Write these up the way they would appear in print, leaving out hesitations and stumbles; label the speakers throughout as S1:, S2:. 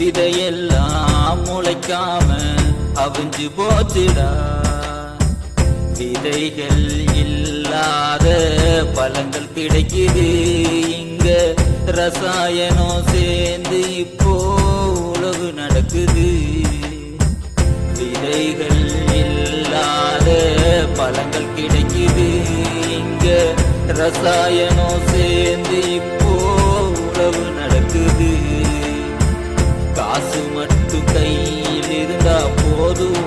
S1: விதையெல்லாம் முளைக்காம அவிஞ்சு போச்சுடா. விதைகள் இல்லாத பழங்கள் கிடைக்குது இங்க, ரசாயனம் சேர்ந்து இப்போ உழவு நடக்குது. விதைகள் இல்லாத பழங்கள் கிடைக்குது இங்க, ரசாயனம் சேர்ந்து இப்போ உழவு நடக்குது. காசு மட்டும் கையில் இருந்தா போதும்,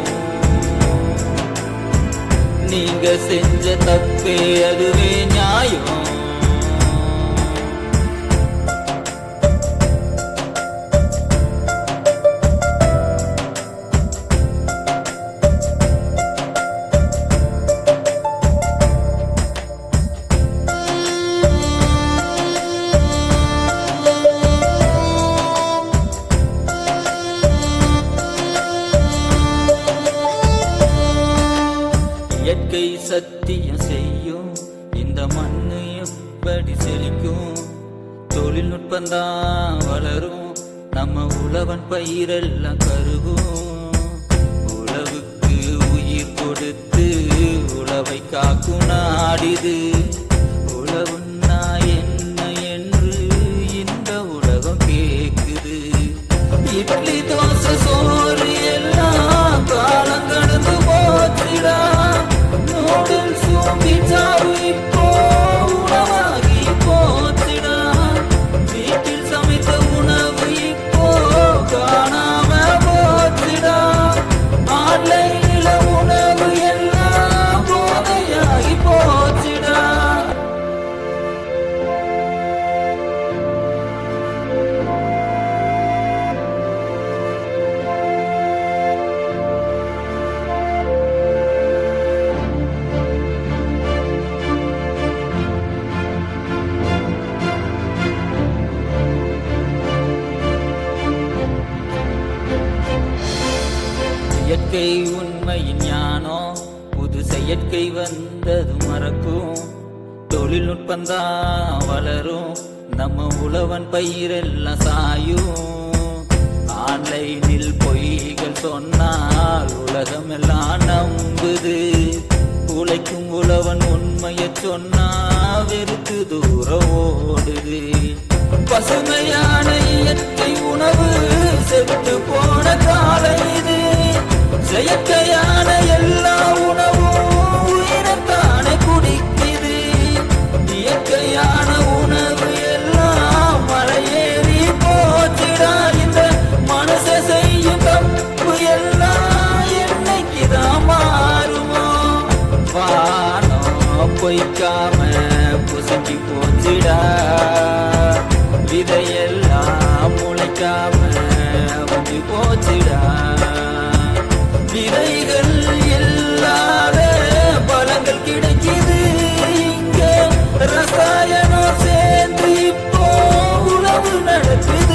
S1: நீங்க செஞ்ச தப்பே அதுவே நியாயம். இயற்கை சத்தியம் செய்யும் இந்த மண்ணு எப்படி செழிக்கும்? தொழில்நுட்பந்தான் வளரும், நம்ம உழவன் பயிரெல்லாம் கருகும். உழவுக்கு உயிர் கொடுத்து உழவை காக்கும் நாடிது. உழவுன்னா என்ன என்று இந்த உலகம் கேக்குது. இட்லி தோசை சோறு எல்லாம் காலம் கடந்து போச்சுடா. நூடுல்ஸும் பீட்சாவும் இப்போ உணவாகி போச்சுடா. வீட்டில் சமைத்த உணவு இப்போ காணாம போச்சுடா. ஆன்லைனில உணவு எல்லாம் போதையாகி போச்சுடா. இயற்கை உண்மையின் ஞானம், புது செயற்கை வந்தது மறக்கும். தொழில்நுட்பந்தான் வளரும், நம்ம உழவன் பயிரெல்லாம் சாயும். ஆன்லைனில் பொய்கள் சொன்னால் உலகம் எல்லாம் நம்புது. உழைக்கும் உழவன் உண்மையை சொன்னா வெறுத்து தூரம் ஓடுது. பசுமையான இயற்கை உணவு செத்து போன காலம் இது. செயற்கையான எல்லா உணவும் உயிரத்தானே குடிக்குது. இயற்கையான உணவு எல்லாம் மலையேறி போச்சுடா. இந்த மனச செய்யும் தப்பு எல்லாம் என்னைக்குதான் மாறுமோ? வானம் பொய்க்காம புசங்கி போச்சுடா. விதையெல்லாம் முளைக்காம வந்து போச்சுடா. விதைகள் இல்லாத பழங்கள் கிடைக்குது இங்க, ரசாயனம் சேர்ந்து இப்போ உணவு நடக்குது.